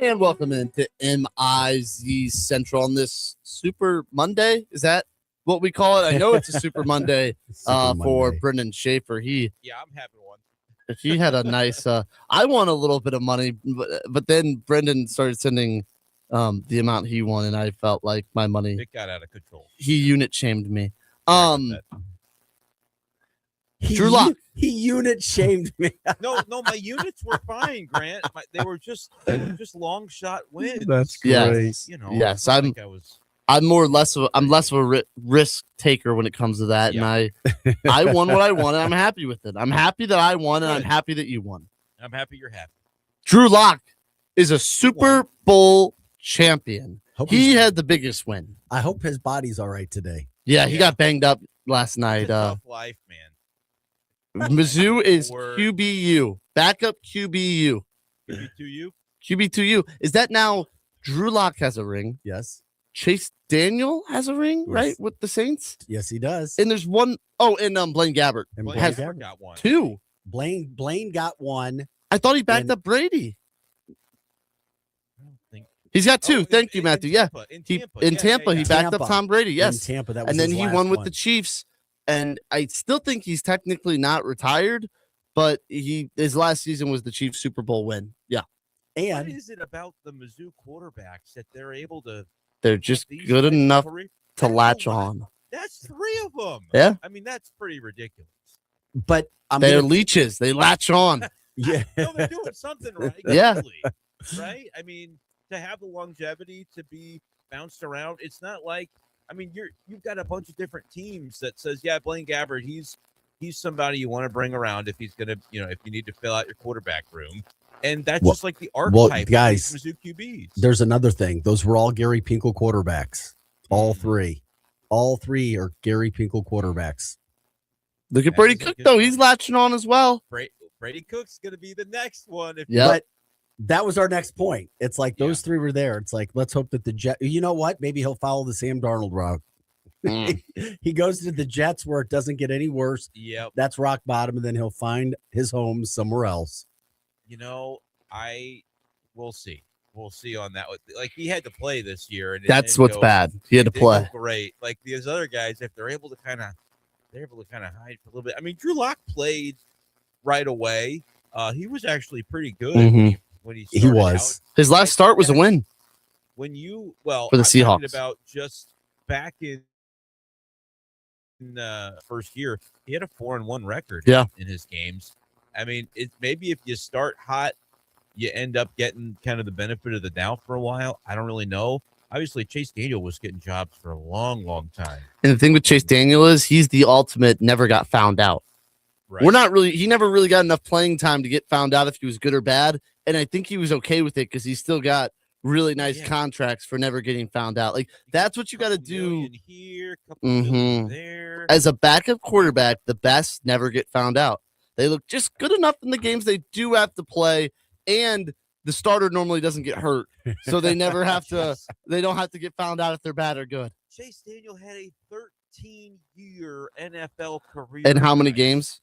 And welcome into MIZ Central on this Super Monday. Is that what we call it? I know it's a Super Monday for Brendan Schaefer. I'm having one. He had a nice I won a little bit of money, but then Brendan started sending the amount he won, and I felt like my money, it got out of control. He unit shamed me. Drew Lock. He unit shamed me. No, my units were fine, Grant. They were just long shot wins. That's great. Yes, I'm less of a risk taker when it comes to that, and I won what I won, and I'm happy with it. I'm happy that I won, and I'm happy that you won. I'm happy you're happy. Drew Lock is a Super Bowl champion. He had the biggest win. I hope his body's all right today. Yeah, he got banged up last night. It's a tough life, man. Mizzou is QBU. Backup QBU. QB2U. Is that now Drew Lock has a ring? Yes. Chase Daniel has a ring, right? With the Saints? Yes, he does. And there's one. Oh, and Blaine Gabbert. And Blaine has Gabbert got one. Two. Blaine got one. I thought he backed up Brady. He's got two. Thank you, Matthew. In Tampa, he backed up Tom Brady. Yes. In Tampa, that was and then his he last won with one. the Chiefs. And I still think he's technically not retired, but his last season was the Chiefs Super Bowl win. Yeah. And what is it about the Mizzou quarterbacks that they're able to? They're just good enough to latch on. That's three of them. Yeah. I mean, that's pretty ridiculous. But they're leeches. They latch on. Yeah. No, they're doing something right. Yeah. Right. I mean, to have the longevity to be bounced around, it's not like. I mean, you've got a bunch of different teams that says, yeah, Blaine Gabbert, he's somebody you want to bring around if he's gonna, if you need to fill out your quarterback room, and that's just like the archetype guys, of Mizzou QBs. There's another thing; those were all Gary Pinkel quarterbacks. All three are Gary Pinkel quarterbacks. Look at Brady Cook though; he's latching on as well. Brady Cook's gonna be the next one. But that was our next point. It's like those three were there. It's like, let's hope that the Jets, you know what? Maybe he'll follow the Sam Darnold route. He goes to the Jets where it doesn't get any worse. Yep. That's rock bottom, and then he'll find his home somewhere else. We'll see. We'll see on that. Like, he had to play this year. And that's what's bad. He had to play. Great. Like these other guys, if they're able to kind of hide for a little bit. I mean, Drew Lock played right away. He was actually pretty good. When he was. His last start was a win. For the Seahawks. About just back in first year, he had a 4-1 record in his games. I mean, maybe if you start hot, you end up getting kind of the benefit of the doubt for a while. I don't really know. Obviously, Chase Daniel was getting jobs for a long, long time. And the thing with Chase Daniel is he's the ultimate never got found out. Right. He never really got enough playing time to get found out if he was good or bad. And I think he was okay with it because he still got really nice contracts for never getting found out. Like, that's what you got to do. Here, there. As a backup quarterback, the best never get found out. They look just good enough in the games they do have to play. And the starter normally doesn't get hurt. So they never have to, they don't have to get found out if they're bad or good. Chase Daniel had a 13-year NFL career. And how many games?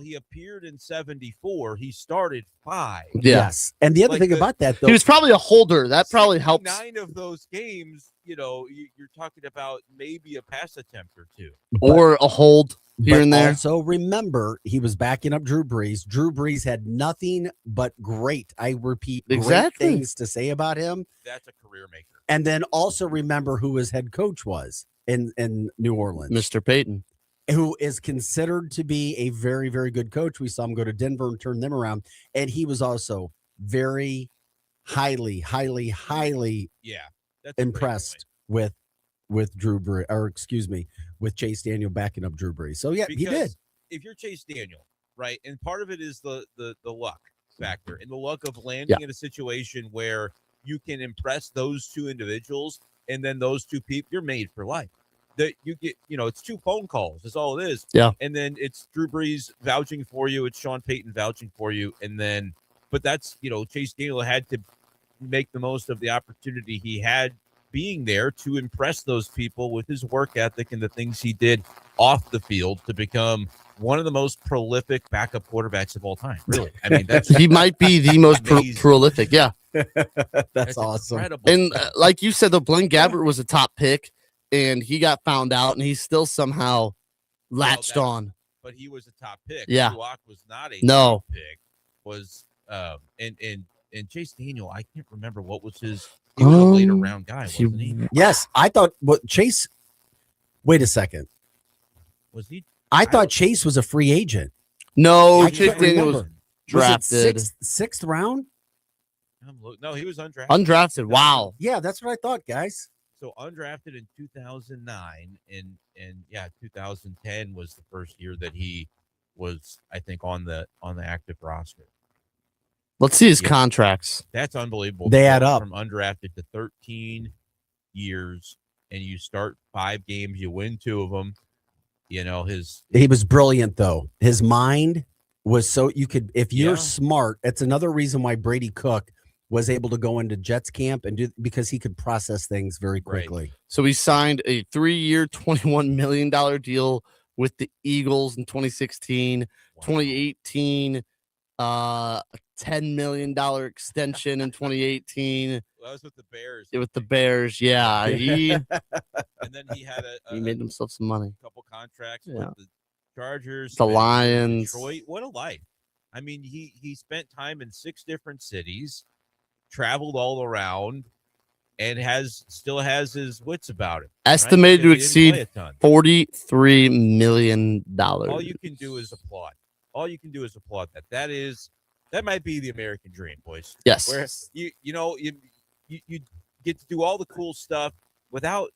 He appeared in 74. He started 5. Yes. And the other thing about that, though, he was probably a holder. That probably helps. 9 of those games, you're talking about maybe a pass attempt or two. Or a hold here and there. Also, remember, he was backing up Drew Brees. Drew Brees had nothing but great, I repeat, great things to say about him. That's a career maker. And then also remember who his head coach was in New Orleans. Mr. Payton. Who is considered to be a very, very good coach. We saw him go to Denver and turn them around. And he was also very highly impressed with Drew Brees, or excuse me, with Chase Daniel backing up Drew Brees. So, yeah, he did. If you're Chase Daniel, right, and part of it is the luck factor and the luck of landing in a situation where you can impress those two individuals, and then those two people, you're made for life. That you get, it's 2 phone calls. That's all it is. Yeah. And then it's Drew Brees vouching for you. It's Sean Payton vouching for you. And then, but that's, Chase Daniel had to make the most of the opportunity he had being there to impress those people with his work ethic and the things he did off the field to become one of the most prolific backup quarterbacks of all time. Really. I mean, he might be the most prolific. Yeah. That's awesome. Incredible. And like you said, the Blaine Gabbert was a top pick, and he got found out, and he still somehow latched on. But he was a top pick. Yeah. Luak was not a No. top pick. Was and Chase Daniel, I can't remember what was his. He was a later round guy, wasn't he? Yes, I thought. What Chase? Wait a second. Was he? I thought Chase was a free agent. No, I Chase can't Daniel was remember. drafted. Was it sixth round? No, he was undrafted. Undrafted. Wow. Yeah, that's what I thought, guys. So undrafted in 2009, and yeah, 2010 was the first year that he was, I think, on the active roster. Let's see his contracts. That's unbelievable. They add up from undrafted to 13 years, and you start 5 games, you win 2 of them. You know, he was brilliant though. His mind was so you could, if you're Yeah. smart, it's another reason why Brady Cook was able to go into Jets camp and do, because he could process things very quickly. So he signed a 3-year, $21 million deal with the Eagles in 2016, 2018, a $10 million extension in 2018. Well, that was with the Bears. With the Bears, yeah. He And then he had he made himself some money. couple contracts Yeah. with the Chargers, The then Lions. Detroit. What a life! I mean, he spent time in 6 different cities, traveled all around, and still has his wits about him. Estimated to Because he didn't exceed play a ton. $43 million. All you can do is applaud. All you can do is applaud that. That might be the American dream, boys. Yes. Where you get to do all the cool stuff without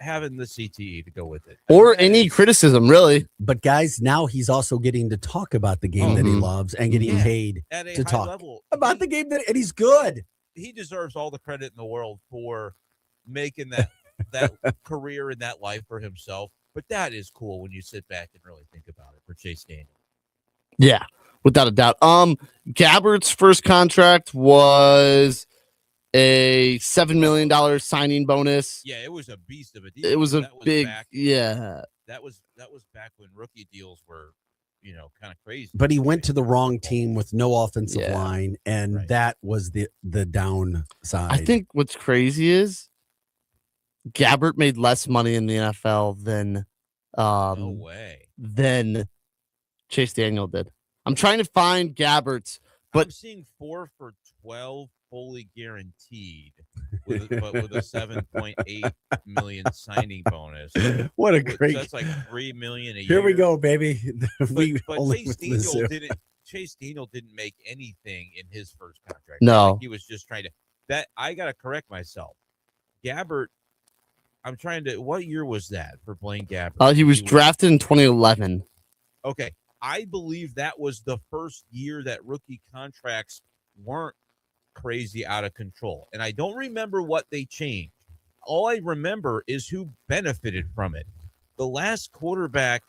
having the CTE to go with it. Or any criticism, really. But guys, now he's also getting to talk about the game that he loves and getting paid At a to high talk level, about the game and he's good. he deserves all the credit in the world for making that career in that life for himself. But that is cool when you sit back and really think about it for Chase Daniel. Yeah, without a doubt. Gabbert's first contract was a $7 million signing bonus. Yeah, it was a beast of a deal. It was a big, that was back when rookie deals were, kind of crazy. But he went to the wrong team with no offensive line, and Right. that was the downside. I think what's crazy is Gabbert made less money in the NFL than No way. than Chase Daniel did. I'm trying to find Gabbert's, but I'm seeing 4 for 12 fully guaranteed, with a 7.8 million signing bonus. What a great. That's like $3 million a year. Here we go, baby. But only Chase with Mizzou. Daniel didn't make anything in his first contract. No. He was just trying to. That I gotta correct myself. Gabbert. I'm trying to. What year was that for Blaine Gabbert? he was drafted in 2011. Okay. I believe that was the first year that rookie contracts weren't crazy out of control. And I don't remember what they changed. All I remember is who benefited from it. The last quarterback,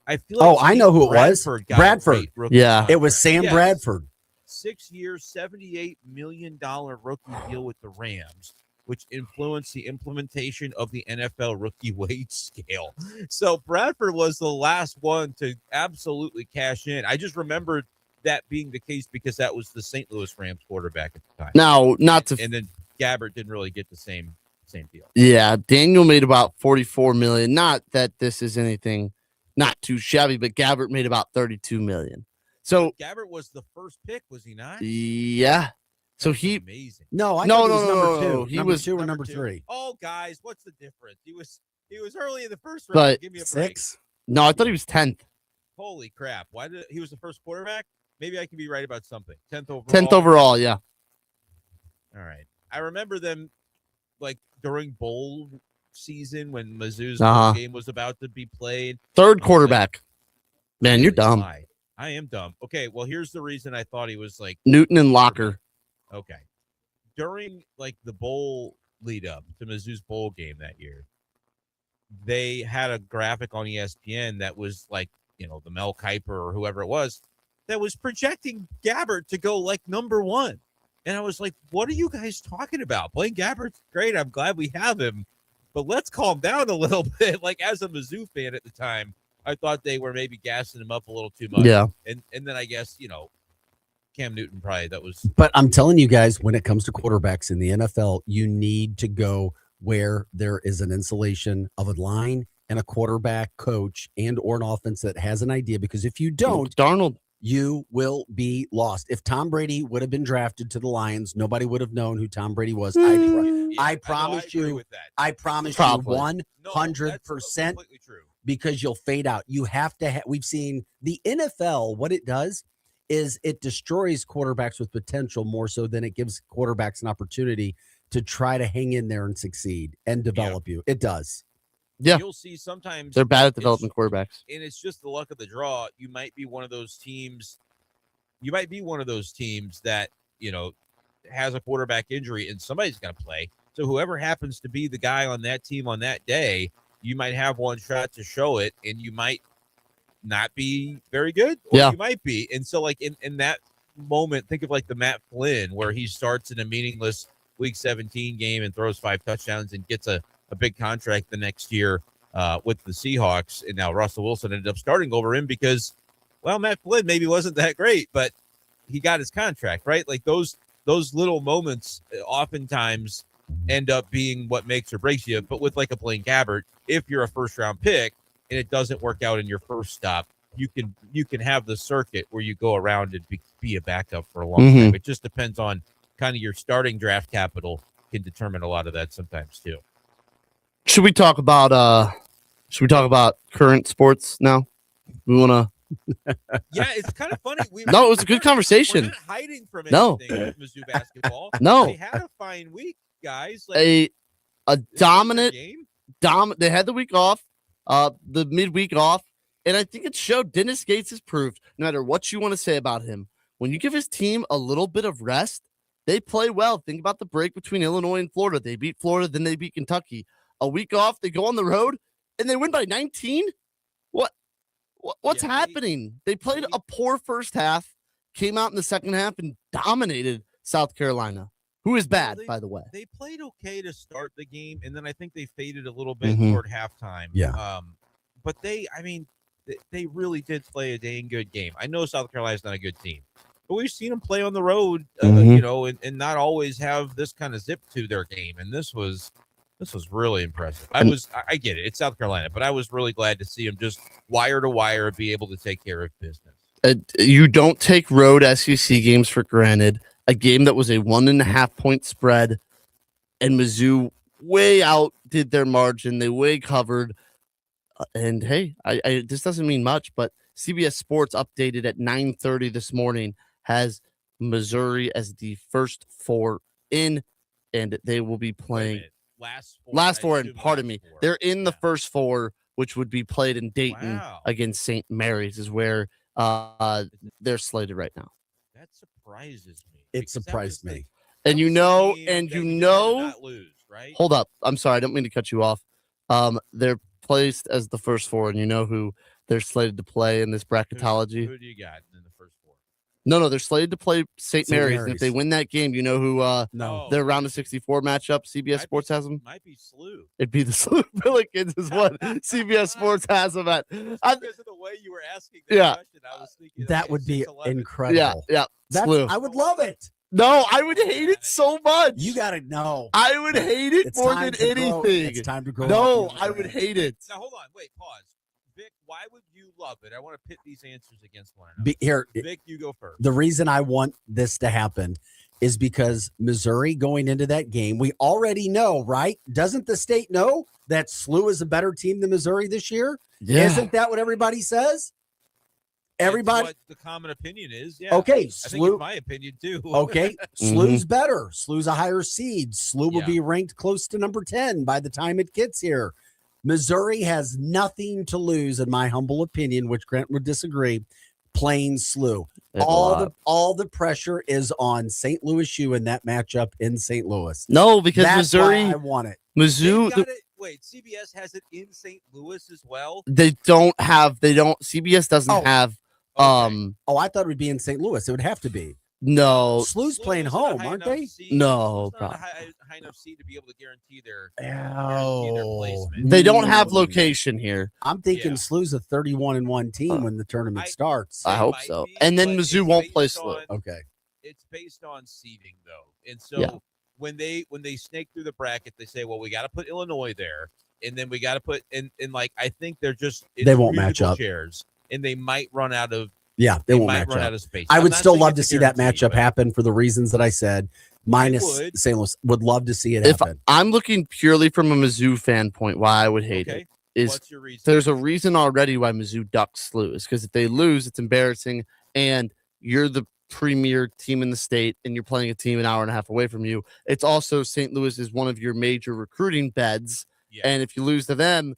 I feel like I know who it was. Bradford got a Bradford. great rookie Yeah. contract. It was Sam Yes. Bradford. 6 years, $78 million rookie deal with the Rams, which influenced the implementation of the NFL rookie wage scale. So Bradford was the last one to absolutely cash in. I just remembered that being the case because that was the St. Louis Rams quarterback at the time. Now, not to And then Gabbert didn't really get the same deal. Yeah, Daniel made about $44 million. Not that this is anything not too shabby, but Gabbert made about $32 million. So Gabbert was the first pick, was he not? yeah. So That's he amazing. No, I No, thought he was no, number no, two. no. He Number was two or number two. 3. Oh, guys, what's the difference? He was early in the first round. But Give me a break. 6. no, I thought he was 10th. Holy crap! Why did he was the first quarterback? Maybe I can be right about something. 10th overall. 10th overall, yeah. All right. I remember them like during bowl season when Mizzou's Uh-huh. game was about to be played. Third quarterback. Man, you're Really dumb. lie. I am dumb. Okay, well here's the reason I thought he was like Newton and Locker. okay. During like the bowl lead up to Mizzou's bowl game that year, they had a graphic on ESPN that was like, the Mel Kiper or whoever it was that was projecting Gabbert to go like number 1. And I was like, what are you guys talking about? Blaine Gabbert's great. I'm glad we have him, but let's calm down a little bit. Like as a Mizzou fan at the time, I thought they were maybe gassing him up a little too much. Yeah. And then I guess, Cam Newton probably that was. But I'm telling you guys, when it comes to quarterbacks in the NFL, you need to go where there is an insulation of a line and a quarterback coach and or an offense that has an idea. Because if you don't, Darnold, you will be lost. If Tom Brady would have been drafted to the Lions, nobody would have known who Tom Brady was. I promise you. I promise you, 100%. Because you'll fade out. You have to. We've seen the NFL. What it does is it destroys quarterbacks with potential more so than it gives quarterbacks an opportunity to try to hang in there and succeed and develop you. It does. Yeah. You'll see sometimes they're bad at developing quarterbacks. And it's just the luck of the draw. You might be one of those teams. You might be one of those teams that, has a quarterback injury and somebody's going to play. So whoever happens to be the guy on that team on that day, you might have one shot to show it and you might not be very good, or you might be. And so like in that moment, think of like the Matt Flynn where he starts in a meaningless Week 17 game and throws 5 touchdowns and gets a big contract the next year with the Seahawks. And now Russell Wilson ended up starting over him because, well, Matt Flynn maybe wasn't that great, but he got his contract, right? Like those little moments oftentimes end up being what makes or breaks you. But with like a Blaine Gabbert, if you're a first round pick and it doesn't work out in your first stop, you can have the circuit where you go around and be a backup for a long time. It just depends on kind of your starting draft capital can determine a lot of that sometimes too. Should we talk about current sports now? We want to. Yeah, it's kind of funny. No, it was a good conversation. We're not hiding from anything with Mizzou basketball. No, they had a fine week, guys. Like, a dominant game. They had the week off, the midweek off, and I think it showed. Dennis Gates has proved, no matter what you want to say about him, when you give his team a little bit of rest, they play well. Think about the break between Illinois and Florida. They beat Florida, then they beat Kentucky. A week off, they go on the road, and they win by 19? What's happening? They played a poor first half, came out in the second half, and dominated South Carolina, who is bad, by the way. They played okay to start the game, and then I think they faded a little bit toward halftime. Yeah. But they really did play a dang good game. I know South Carolina's not a good team, but we've seen them play on the road, and not always have this kind of zip to their game. And this was really impressive. I get it. It's South Carolina, but I was really glad to see them just wire to wire be able to take care of business. You don't take road SEC games for granted. A game that was a 1.5 point spread, and Mizzou way outdid their margin. They way covered. And hey, I this doesn't mean much, but CBS Sports updated at 9:30 this morning has Missouri as the first 4 in, and they will be playing last four. And pardon me, they're in the first 4, which would be played in Dayton against St. Mary's, is where they're slated right now. That surprises me. It surprised me. And not lose, right? Hold up. I'm sorry. I don't mean to cut you off. They're placed as the first 4, and you know who they're slated to play in this bracketology? Who do you got in the first 4? No, they're slated to play St. Mary's. And if they win that game, you know who their round of 64 matchup, CBS Sports has them? Might be SLU. It'd be the SLU Pelicans is what CBS Sports has them at. Because of the way you were asking that question, I was thinking that would be incredible. Yeah. SLU. I would love it. No, I would hate it so much. You got to know. I would hate it more than anything. It's time to grow. No, I would hate it. Now, hold on. Wait, pause. Vic, why would you love it? I want to pit these answers against one another. Vic, you go first. The reason I want this to happen is because Missouri going into that game, we already know, right? Doesn't the state know that SLU is a better team than Missouri this year? Yeah. Isn't that what everybody says? Everybody, what the common opinion is. Yeah. Okay, I think it's my opinion too. Okay, SLU's better. SLU's a higher seed. SLU will be ranked close to number 10 by the time it gets here. Missouri has nothing to lose, in my humble opinion, which Grant would disagree, playing SLU. All the pressure is on St. Louis U in that matchup in St. Louis. No, because that's Missouri, why I want it. Mizzou. Wait, CBS has it in St. Louis as well? CBS doesn't have. I thought it would be in St. Louis. It would have to be. No, SLU's playing home, aren't they? No, it's not a high enough seed to be able to guarantee their Oh, placement. they don't have location here. I'm thinking SLU's a 31-1 team when the tournament starts. I hope so. And then Mizzou won't play SLU. Okay. It's based on seeding though, and so when they snake through the bracket, they say, well, we got to put Illinois there, and then we got to put and like I think they won't match up. Chairs, and they might run out of. Yeah, they won't might match run up. out of space. I would still love to see that matchup happen for the reasons that I said. Minus St. Louis, would love to see it happen. If I'm looking purely from a Mizzou fan point, why I would hate it is what's your reason? There's a reason already why Mizzou ducks SLU is because if they lose, it's embarrassing, and you're the premier team in the state, and you're playing a team an hour and a half away from you. It's also St. Louis is one of your major recruiting beds, and if you lose to them,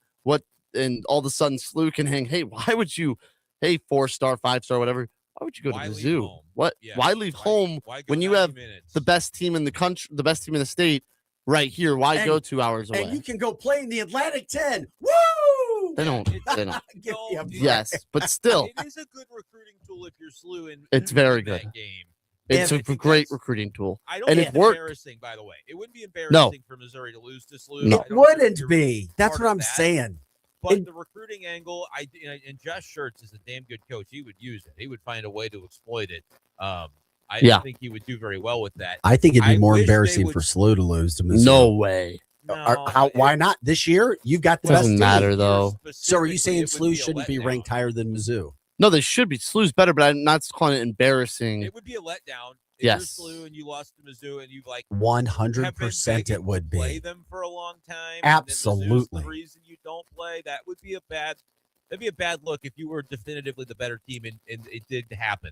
and all of a sudden SLU can hang. Hey, why would you? Hey, 4-star, 5-star, whatever. Why would you go to Mizzou? What? Yeah. Why leave home when you have the best team in the country, the best team in the state, right here? Why go 2 hours away? And you can go play in the Atlantic 10. Woo! They don't. Yes, but still, it is a good recruiting tool if you're SLU. It's very good. Game. It's a great recruiting tool. I don't think it's embarrassing, by the way. It wouldn't be embarrassing for Missouri to lose to SLU. No. It wouldn't be. That's what I'm saying. But the recruiting angle, and Josh Schertz is a damn good coach. He would use it. He would find a way to exploit it. I think he would do very well with that. I think it'd be more embarrassing for SLU to lose to Mizzou. No way. No, why not? This year, you've got the doesn't matter though. So are you saying SLU shouldn't be ranked higher than Mizzou? No, they should be. SLU's better, but I'm not calling it embarrassing. It would be a letdown. If yes. you're SLU and you lost to Mizzou and you 100% it would be. Play them for a long time. Absolutely. The reason you don't play, that would be that'd be a bad look if you were definitively the better team and it did happen.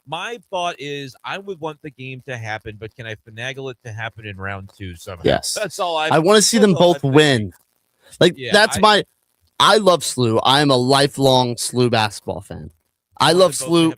My thought is I would want the game to happen, but can I finagle it to happen in round 2 somehow? Yes. That's all I want to see them both win. I love SLU. I am a lifelong SLU basketball fan. I love SLU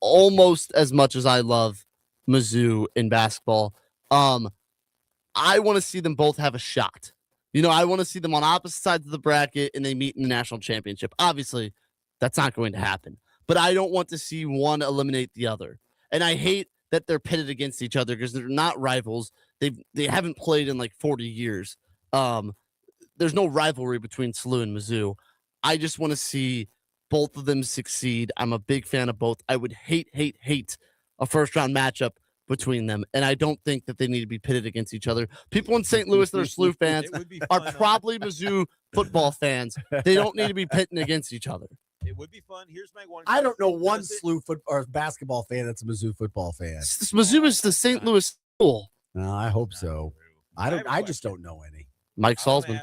almost as much as I love Mizzou in basketball. I want to see them both have a shot. I want to see them on opposite sides of the bracket and they meet in the national championship. Obviously, that's not going to happen. But I don't want to see one eliminate the other. And I hate that they're pitted against each other because they're not rivals. They haven't played in 40 years. There's no rivalry between SLU and Mizzou. I just want to see both of them succeed. I'm a big fan of both. I would hate a first-round matchup between them, and I don't think that they need to be pitted against each other. People in St. Louis that are SLU fans are probably Mizzou football fans. They don't need to be pitting against each other. It would be fun. Here's my one. I don't know one SLU or basketball fan that's a Mizzou football fan. Mizzou is the St. Louis school. No, I hope so. I just don't know any. Mike Salzman.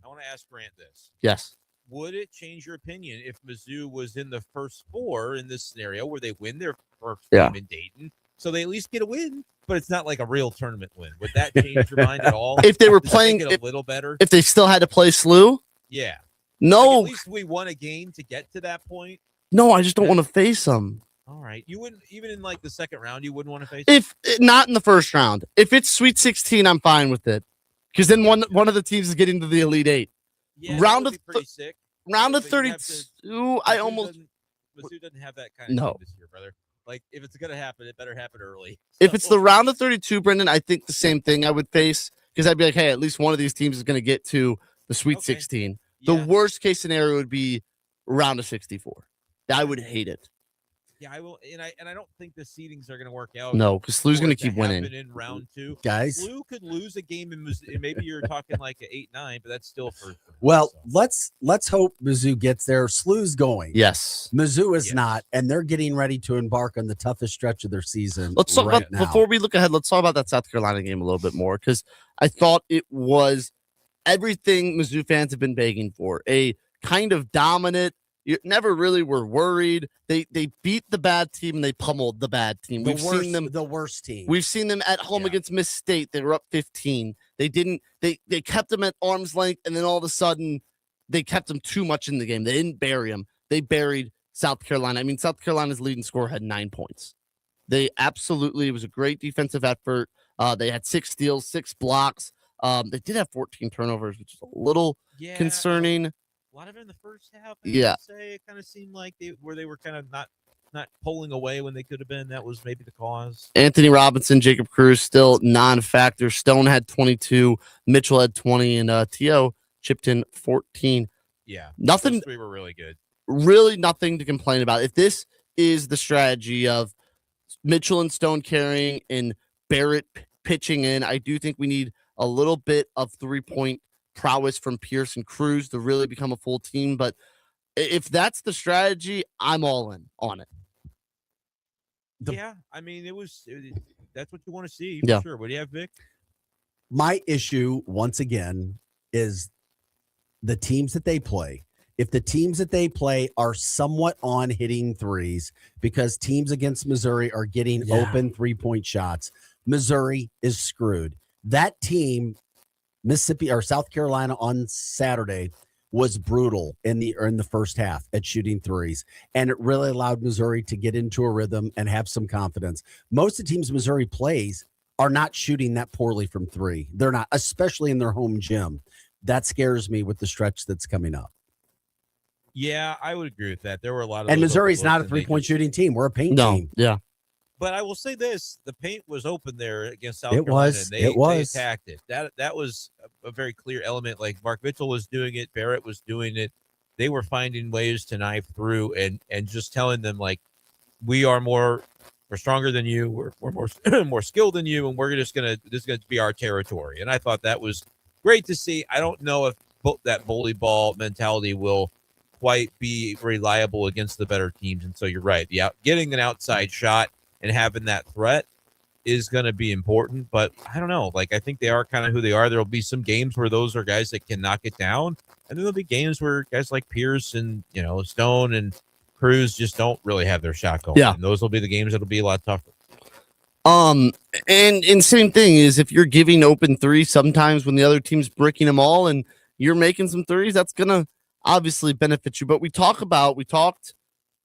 I want to ask Grant this. Yes. Would it change your opinion if Mizzou was in the first 4 in this scenario where they win their first game in Dayton? So they at least get a win, but it's not like a real tournament win. Would that change your mind at all? If they were playing it a little better, if they still had to play SLU, yeah. No, at least we won a game to get to that point. No, I just don't want to face them. All right, you wouldn't even in the second round. You wouldn't want to face if not in the first round. If it's Sweet 16, I'm fine with it because then one of the teams is getting to the Elite 8. Yeah, round of sick. Round of 32. I almost Mizzou doesn't have that kind of this year, brother. If it's gonna happen, it better happen early. If it's the round of 32, Brendan, I think the same thing I would face because I'd be like, hey, at least one of these teams is going to get to the Sweet 16. The worst case scenario would be round of 64. I would hate it. Yeah, I will, and I don't think the seedings are going to work out. No, because SLU's going to keep winning in round 2. Guys, SLU could lose a game and maybe you're talking like an 8-9, but that's still for let's hope Mizzou gets there. SLU's going. Yes, Mizzou is not, and they're getting ready to embark on the toughest stretch of their season. Let's talk about before we look ahead. Let's talk about that South Carolina game a little bit more because I thought it was everything Mizzou fans have been begging for. A kind of dominant. You never really were worried. They beat the bad team and they pummeled the bad team. We've seen them the worst team. We've seen them at home against Miss State. They were up 15. They kept them at arm's length, and then all of a sudden they kept them too much in the game. They didn't bury them. They buried South Carolina. I mean, South Carolina's leading scorer had 9 points. It was a great defensive effort. They had 6 steals, 6 blocks. They did have 14 turnovers, which is a little concerning. A lot of it in the first half. Yeah. Say it kind of seemed like they were kind of not not pulling away when they could have been. That was maybe the cause. Anthony Robinson, Jacob Cruz still non-factor. Stone had 22, Mitchell had 20, and T.O. chipped in 14. Yeah, nothing. Those three were really good. Really nothing to complain about. If this is the strategy of Mitchell and Stone carrying and Barrett pitching in, I do think we need a little bit of 3-point prowess from Pierce and Cruz to really become a full team. But if that's the strategy, I'm all in on it. Yeah, I mean, that's what you want to see. Yeah. Sure. What do you have, Vic? My issue, once again, is the teams that they play. If the teams that they play are somewhat on hitting threes, because teams against Missouri are getting open 3-point shots, Missouri is screwed. That team, Mississippi or South Carolina on Saturday, was brutal in the first half at shooting threes, and it really allowed Missouri to get into a rhythm and have some confidence. Most of the teams Missouri plays are not shooting that poorly from three. They're not, especially in their home gym. That scares me with the stretch that's coming up. Yeah, I would agree with that. There were a lot of, and Missouri's not a 3-point shooting team. We're a paint team. Yeah. But I will say this: the paint was open there against South Carolina. They attacked it. That was a very clear element. Like Mark Mitchell was doing it, Barrett was doing it. They were finding ways to knife through and just telling them, like, we're stronger than you, we're more more skilled than you, and this is gonna be our territory. And I thought that was great to see. I don't know if that bully ball mentality will quite be reliable against the better teams. And so you're right. Getting an outside shot and having that threat is going to be important, but I don't know. Like, I think they are kind of who they are. There'll be some games where those are guys that can knock it down, and then there'll be games where guys like Pierce and Stone and Cruz just don't really have their shot going. Yeah, and those will be the games that'll be a lot tougher. And same thing is if you're giving open threes sometimes when the other team's bricking them all, and you're making some threes, that's gonna obviously benefit you. But we talked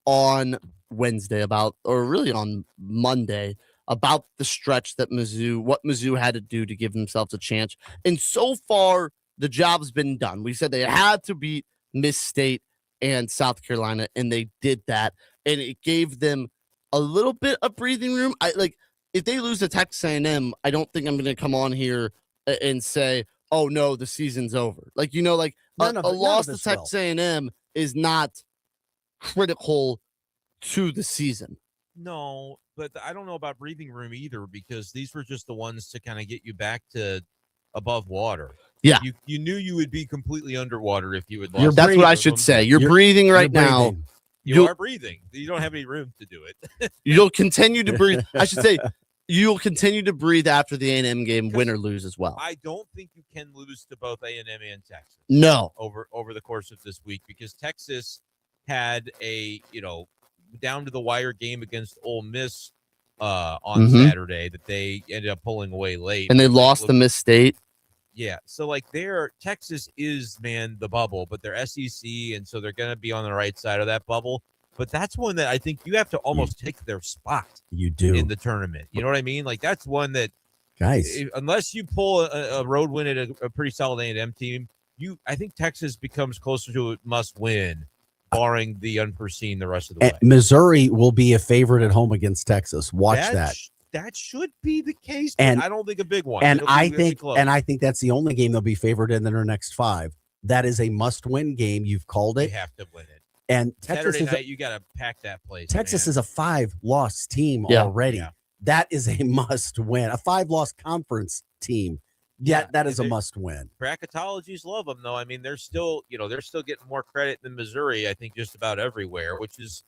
on Wednesday on Monday about the stretch that what Mizzou had to do to give themselves a chance. And so far, the job's been done. We said they had to beat Miss State and South Carolina, and they did that. And it gave them a little bit of breathing room. If they lose to Texas A&M, I don't think I'm going to come on here and say, oh, no, the season's over. A loss to Texas A&M is not critical to the season. No, but I don't know about breathing room either, because these were just the ones to kind of get you back to above water. Yeah. You knew you would be completely underwater if you would lost. That's what I should say. You're breathing right now. You are breathing. You don't have any room to do it. You'll continue to breathe. I should say you'll continue to breathe after the A&M game, win or lose as well. I don't think you can lose to both A&M and Texas. No. Over the course of this week, because Texas had a, down to the wire game against Ole Miss on Saturday that they ended up pulling away late. And they lost to Miss State. Yeah. So Texas is, the bubble, but they're SEC, and so they're going to be on the right side of that bubble. But that's one that I think you have to almost take their spot. You do. In the tournament. You know what I mean? Like, that's one that, guys, unless you pull a road win at a pretty solid A&M team, I think Texas becomes closer to a must win, barring the unforeseen the rest of the way. Missouri will be a favorite at home against Texas. Watch that. That should be the case, but I don't think a big one. And I think that's the only game they'll be favored in their next 5. That is a must-win game. You've called it. You have to win it. And Saturday night, you got to pack that place. Texas is a 5-loss team already. Yeah. That is a must-win. A 5-loss conference team. Yeah, that is a must-win. Bracketologies love them, though. I mean, they're still getting more credit than Missouri, I think, just about everywhere, which is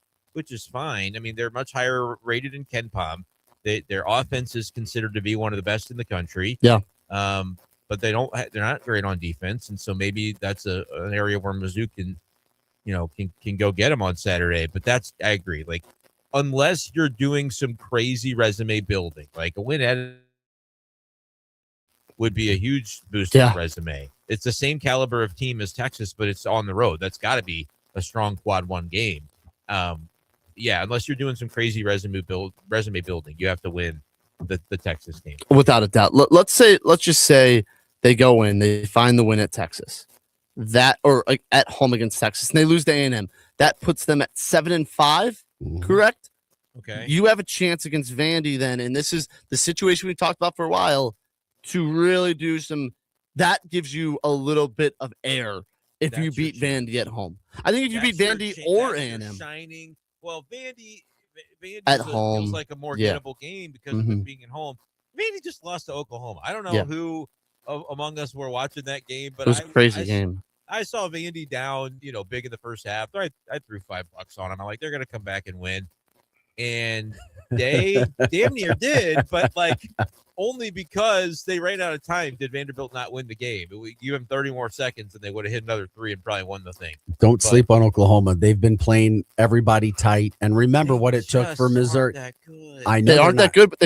fine. I mean, they're much higher rated in KenPom. Their offense is considered to be one of the best in the country. Yeah. But they're not great on defense, and so maybe that's an area where Mizzou can go get them on Saturday. But I agree. Like, unless you're doing some crazy resume building, like a win at would be a huge boost to the resume. It's the same caliber of team as Texas, but it's on the road. That's got to be a strong quad 1 game. Unless you're doing some crazy resume building, you have to win the Texas game without a doubt. Let's just say they go in, they find the win at Texas, at home against Texas, and they lose to A&M. That puts them at 7-5 correct? Okay. You have a chance against Vandy then, and this is the situation we talked about for a while, to really do some. That gives you a little bit of air if you beat Vandy at home. I think if you beat Vandy or A&M. Shining. Well, Vandy at home feels like a more gettable game because of it being at home. Vandy just lost to Oklahoma. I don't know who among us were watching that game, but it was a crazy game. I saw Vandy down, big in the first half. I threw $5 on them. I'm like, they're going to come back and win. And they damn near did, but only because they ran out of time did Vanderbilt not win the game. We give them 30 more seconds and they would have hit another 3 and probably won the thing. Don't sleep on Oklahoma. They've been playing everybody tight. And remember what it took for Missouri. I know they aren't that good, but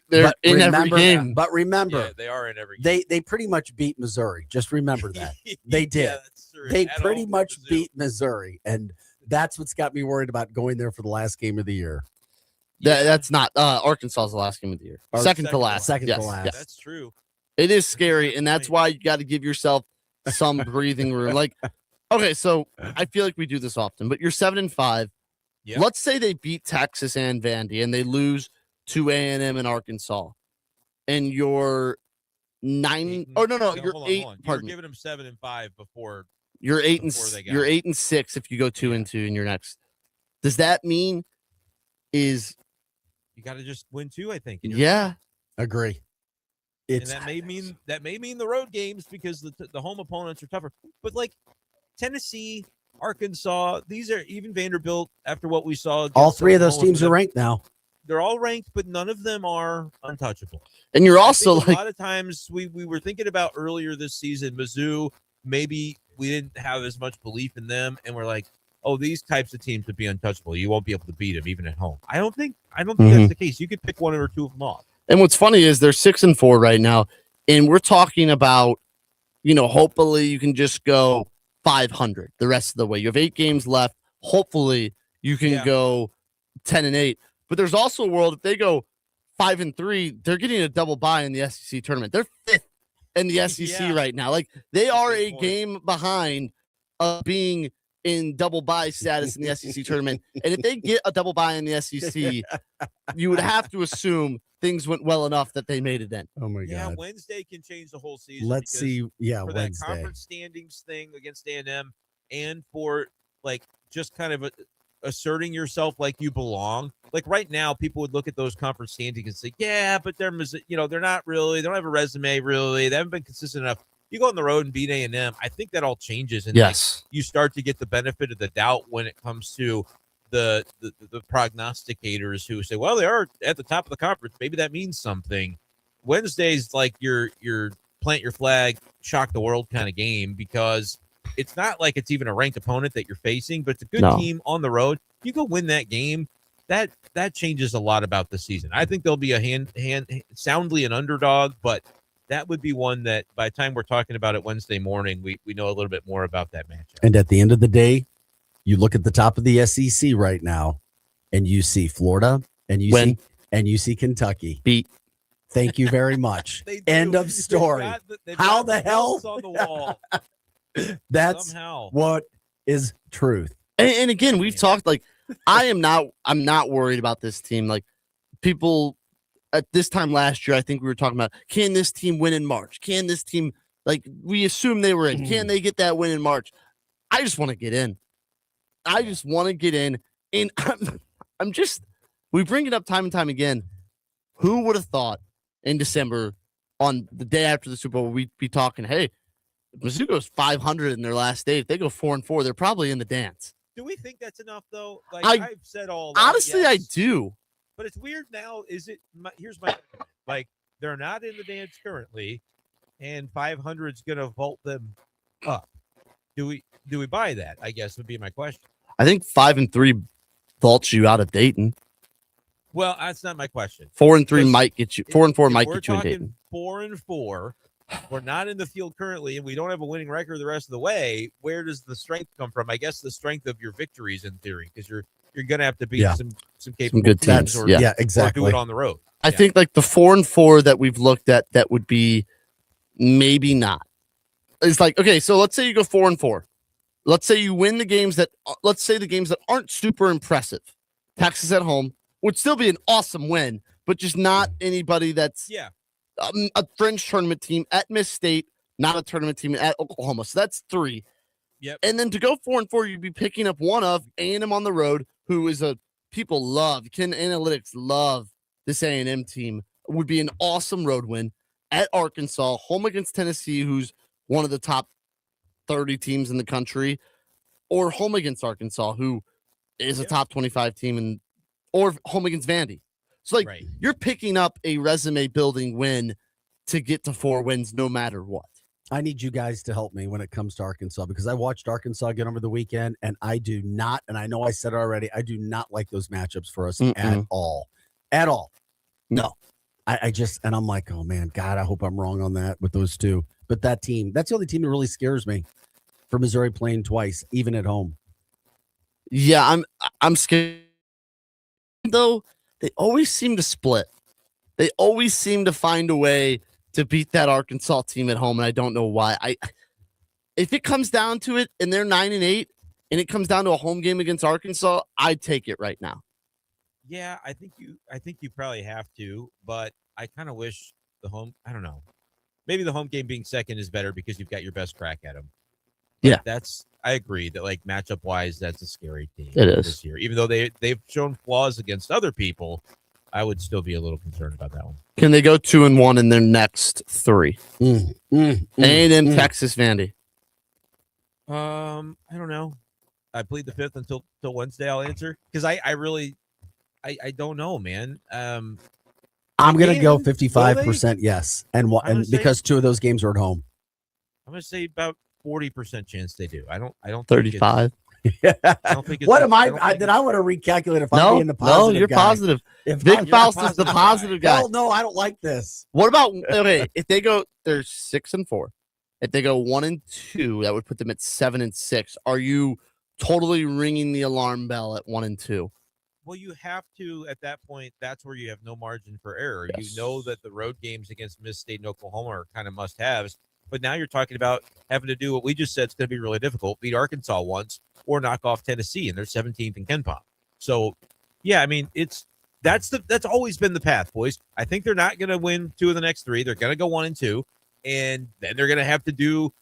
they're in every game. But remember, they are in every game. They pretty much beat Missouri. Just remember that. They did. They pretty much beat Missouri. And that's what's got me worried about going there for the last game of the year. That's not Arkansas's the last game of the year. Second to last. Second to last. Yes. That's true. It is scary, and that's why you got to give yourself some breathing room. Okay, so I feel like we do this often, but you're 7-5. Yep. Let's say they beat Texas and Vandy, and they lose to A&M and Arkansas, and you're 9. Oh no, you're 8. You're giving them 7-5 before. You're 8 and 6 if you go 2-2 in your next. Does that mean you got to just win 2? I think. Agree. And that may mean the road games because the home opponents are tougher. But Tennessee, Arkansas, these are even Vanderbilt. After what we saw, all 3 of those teams are ranked now. They're all ranked, but none of them are untouchable. And you're also a lot of times we were thinking about earlier this season, Mizzou. Maybe we didn't have as much belief in them, and we're like, oh, these types of teams would be untouchable. You won't be able to beat them even at home. I don't think that's the case. You could pick 1 or 2 of them off. And what's funny is they're 6-4 right now, and we're talking about, hopefully you can just go 500 the rest of the way. You have 8 games left. Hopefully you can go 10-8. But there's also a world if they go 5-3, they're getting a double bye in the SEC tournament. They're 5th in the SEC right now. They are a game behind of being in double bye status in the SEC tournament. And if they get a double bye in the SEC, you would have to assume things went well enough that they made it in. Oh my God. Yeah, Wednesday can change the whole season. Let's see. Yeah, for Wednesday. That conference standings thing against A&M and for just kind of asserting yourself like you belong. Right now, people would look at those conference standings and say, yeah, but they're not really, they don't have a resume really. They haven't been consistent enough. You go on the road and beat A&M. I think that all changes. And you start to get the benefit of the doubt when it comes to the prognosticators who say, well, they are at the top of the conference. Maybe that means something. Wednesday's your plant your flag, shock the world kind of game because it's not like it's even a ranked opponent that you're facing, but it's a good team on the road. You go win that game. That changes a lot about the season. I think they'll be a soundly an underdog, but that would be one that by the time we're talking about it Wednesday morning, we know a little bit more about that matchup. And at the end of the day, you look at the top of the SEC right now, and you see Florida, and you see Kentucky. Beat. Thank you very much. End of story. How the hell? On the wall. That's somehow what is truth. And again, we've talked I'm not worried about this team. People at this time last year, I think we were talking about, can this team win in March? Can this team, we assume they were in, can they get that win in March? I just want to get in. And we bring it up time and time again. Who would have thought in December on the day after the Super Bowl, we'd be talking, hey, if Mizzou goes 500 in their last day, if they go 4-4, they're probably in the dance. Do we think that's enough though? I've said all that. Honestly, yes. I do. But it's weird now. Here's my they're not in the dance currently, and 500 is going to vault them up. Do we buy that? I guess would be my question. I think 5-3 vaults you out of Dayton. Well, that's not my question. 4-3 might get you. 4-4 might get you in Dayton. 4-4. We're not in the field currently, and we don't have a winning record the rest of the way. Where does the strength come from? I guess the strength of your victories, in theory, because you're going to have to beat some capable good teams. Or, exactly. Or do it on the road. I think the 4-4 that we've looked at that would be maybe not. It's okay, so let's say you go 4-4. Let's say you win the games that aren't super impressive. Texas at home would still be an awesome win, but just not anybody that's a fringe tournament team at Miss State, not a tournament team at Oklahoma. So that's 3. Yep. And then to go 4-4, you'd be picking up one of A&M on the road, who is people love. Ken Analytics love this A&M team. It would be an awesome road win at Arkansas, home against Tennessee, who's one of the top 30 teams in the country, or home against Arkansas, who is a top 25 team, or home against Vandy. So, you're picking up a resume building win to get to 4 wins no matter what. I need you guys to help me when it comes to Arkansas, because I watched Arkansas again over the weekend, and I do not, and I know I said it already, I do not like those matchups for us at all. At all. No. I just, and I'm like, oh man, God, I hope I'm wrong on that with those two. But that team, that's the only team that really scares me for Missouri playing twice, even at home. Yeah, I'm scared. Though, they always seem to split. They always seem to find a way to beat that Arkansas team at home, and I don't know why. If it comes down to it, and they're 9-8, and it comes down to a home game against Arkansas, I'd take it right now. Yeah, I think you probably have to, but I kind of wish the home. I don't know. Maybe the home game being second is better because you've got your best crack at them. Yeah, I agree that matchup wise, that's a scary team. It is this year, even though they've shown flaws against other people. I would still be a little concerned about that one. Can they go 2-1 in their next 3? A&M, Texas, Vandy. I don't know. I plead the 5th until Wednesday. I'll answer because I really don't know, man. I'm gonna go 55% yes, and because 2 of those games are at home. I'm gonna say about 40% chance they do. I don't 35. I don't think it's, what am I? Did I want to recalculate if I'm being the positive? No, you're guy. Positive. If Big Faust is the positive guy. No, I don't like this. What about if they go? They're 6-4. If they go 1-2, that would put them at 7-6. Are you totally ringing the alarm bell at 1-2? Well, you have to at that point. That's where you have no margin for error. Yes. You know that the road games against Miss State and Oklahoma are kind of must-haves. But now you're talking about having to do what we just said is going to be really difficult: beat Arkansas once, or knock off Tennessee, and they're 17th in Ken Pop. So, yeah, I mean, that's always been the path, boys. I think they're not going to win 2 of the next 3. They're going to go 1-2, and then they're going to have to do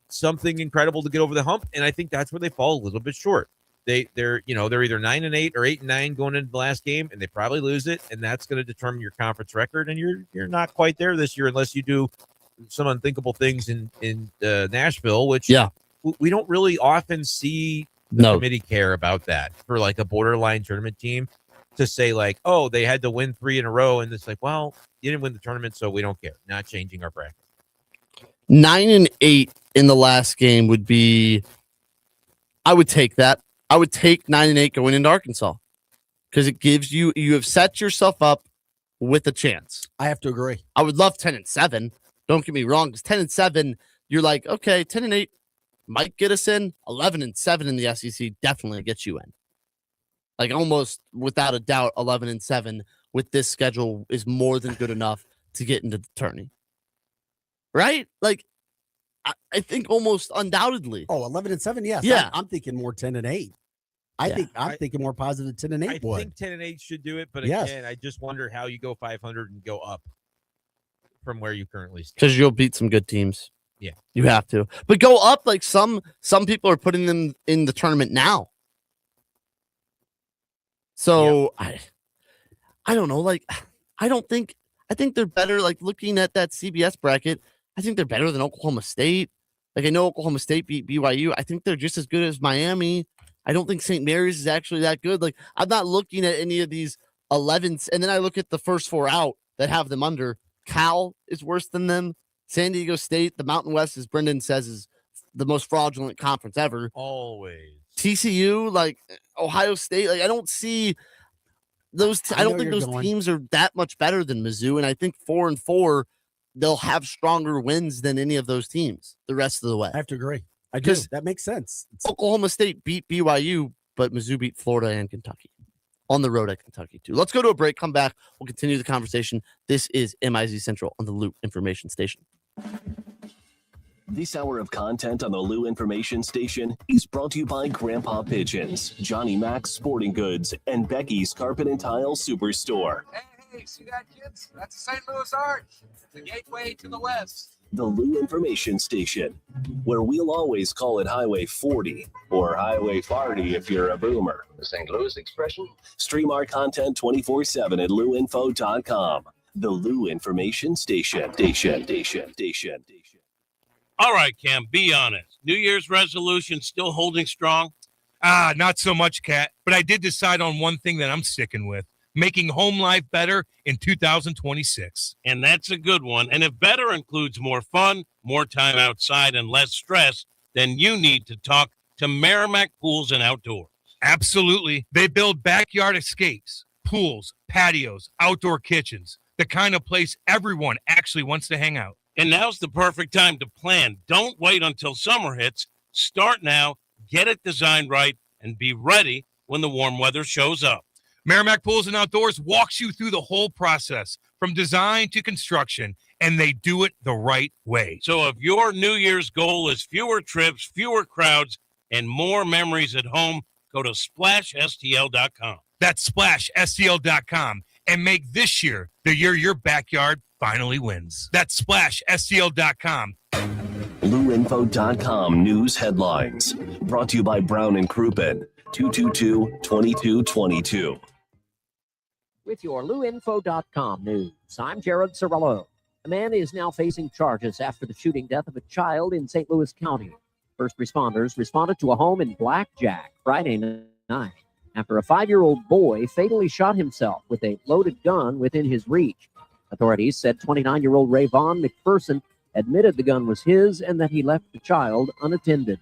something incredible to get over the hump. And I think that's where they fall a little bit short. They're either 9-8 or 8-9 going into the last game, and they probably lose it, and that's going to determine your conference record. And you're not quite there this year unless you do some unthinkable things in Nashville, which we don't really often see the committee care about that for a borderline tournament team to say oh, they had to win 3 in a row. And it's well, you didn't win the tournament, so we don't care. Not changing our bracket. 9-8 in the last game would be, I would take that. I would take 9-8 going into Arkansas because it gives you have set yourself up with a chance. I have to agree. I would love 10-7. Don't get me wrong, because 10-7, you're okay, 10-8 might get us in. 11-7 in the SEC definitely gets you in. Almost without a doubt, 11-7 with this schedule is more than good enough to get into the tourney. Right? I think almost undoubtedly. Oh, 11-7, yes. Yeah. I'm thinking more 10-8. I'm thinking more positive 10-8. I think 10-8 should do it, but again, I just wonder how you go 500 and go up from where you currently stand. Because you'll beat some good teams. Yeah. You have to. But go up some people are putting them in the tournament now. So I don't know. I think they're better. Looking at that CBS bracket, I think they're better than Oklahoma State. I know Oklahoma State beat BYU. I think they're just as good as Miami. I don't think St. Mary's is actually that good. I'm not looking at any of these 11s. And then I look at the first 4 out that have them under. Cal is worse than them. San Diego State, the Mountain West, as Brendan says, is the most fraudulent conference ever. Always. TCU, Ohio State, I don't see those. I don't think those teams are that much better than Mizzou. And I think 4-4, they'll have stronger wins than any of those teams the rest of the way. I have to agree. I do. That makes sense. Oklahoma State beat BYU, but Mizzou beat Florida and Kentucky. On the road at Kentucky, too. Let's go to a break. Come back. We'll continue the conversation. This is MIZ Central on the Loop Information Station. This hour of content on the Lou Information Station is brought to you by Grandpa Pigeons, Johnny Mac's Sporting Goods, and Becky's Carpet and Tile Superstore. Hey, see that, kids? That's the St. Louis Arch, the gateway to the west. The Lou Information Station, where we'll always call it Highway 40 or Highway 40 if you're a boomer. The St. Louis expression? Stream our content 24/7 at louinfo.com. The Lou Information Station. All right, Cam, be honest. New Year's resolution still holding strong? Not so much, Kat. But I did decide on one thing that I'm sticking with. Making home life better in 2026. And that's a good one. And if better includes more fun, more time outside, and less stress, then you need to talk to Merrimack Pools and Outdoors. Absolutely. They build backyard escapes, pools, patios, outdoor kitchens, the kind of place everyone actually wants to hang out. And now's the perfect time to plan. Don't wait until summer hits. Start now, get it designed right, and be ready when the warm weather shows up. Merrimack Pools and Outdoors walks you through the whole process, from design to construction, and they do it the right way. So if your New Year's goal is fewer trips, fewer crowds, and more memories at home, go to SplashSTL.com. That's SplashSTL.com, and make this year the year your backyard finally wins. That's SplashSTL.com. LouInfo.com news headlines. Brought to you by Brown and Crouppen, 222-2222. With your LouInfo.com news, I'm Jared Cirillo. A man is now facing charges after the shooting death of a child in St. Louis County. First responders responded to a home in Blackjack Friday night after a 5-year-old boy fatally shot himself with a loaded gun within his reach. Authorities said 29-year-old Rayvon McPherson admitted the gun was his and that he left the child unattended.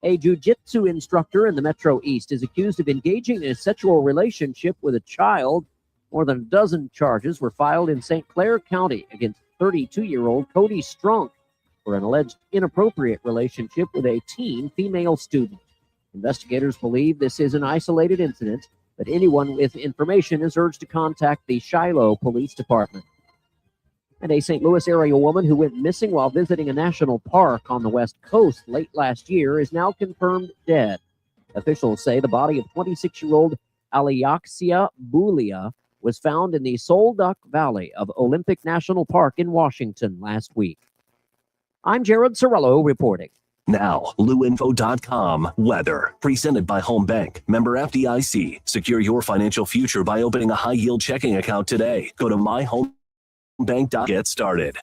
A jiu-jitsu instructor in the Metro East is accused of engaging in a sexual relationship with a child. More than a dozen charges were filed in St. Clair County against 32-year-old Cody Strunk for an alleged inappropriate relationship with a teen female student. Investigators believe this is an isolated incident, but anyone with information is urged to contact the Shiloh Police Department. And a St. Louis area woman who went missing while visiting a national park on the West Coast late last year is now confirmed dead. Officials say the body of 26-year-old Aliaxia Bulia was found in the Solduck Valley of Olympic National Park in Washington last week. I'm Jared Cirillo reporting. Now, LouInfo.com weather. Presented by Home Bank. Member FDIC. Secure your financial future by opening a high-yield checking account today. Go to myhomebank.com. Get started.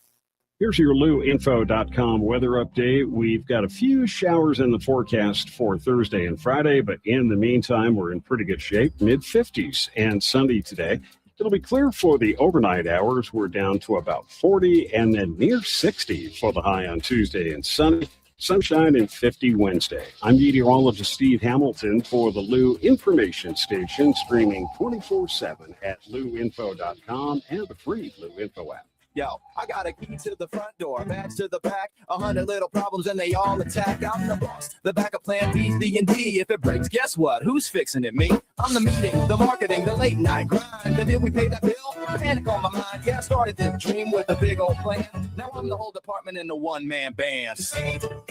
Here's your LouInfo.com weather update. We've got a few showers in the forecast for Thursday and Friday, but in the meantime, we're in pretty good shape. Mid-50s and sunny today. It'll be clear for the overnight hours. We're down to about 40 and then near 60 for the high on Tuesday and sunny. Sunshine and 50 Wednesday. I'm meteorologist Steve Hamilton for the Lou Information Station, streaming 24/7 at LouInfo.com and the free Lou Info app. Yo, I got a key to the front door, badge to the back, 100 little problems and they all attack. I'm the boss, the backup plan B, C, and D. If it breaks, guess what? Who's fixing it? Me? I'm the meeting, the marketing, the late night grind. And then we pay that bill, panic on my mind. Yeah, I started this dream with a big old plan. Now I'm the whole department in the one-man band. CEO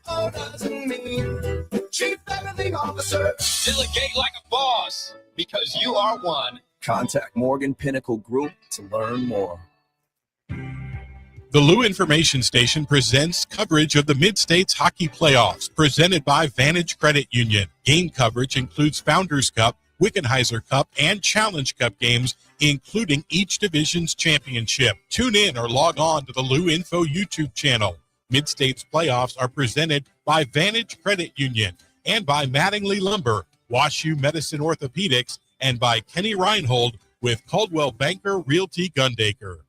doesn't mean chief everything officer. Delegate like a boss, because you are one. Contact Morgan Pinnacle Group to learn more. The Lou Information Station presents coverage of the Mid-States Hockey Playoffs, presented by Vantage Credit Union. Game coverage includes Founders Cup, Wickenheiser Cup, and Challenge Cup games, including each division's championship. Tune in or log on to the Lou Info YouTube channel. Mid-States Playoffs are presented by Vantage Credit Union and by Mattingly Lumber, WashU Medicine Orthopedics, and by Kenny Reinhold with Caldwell Banker Realty Gundaker.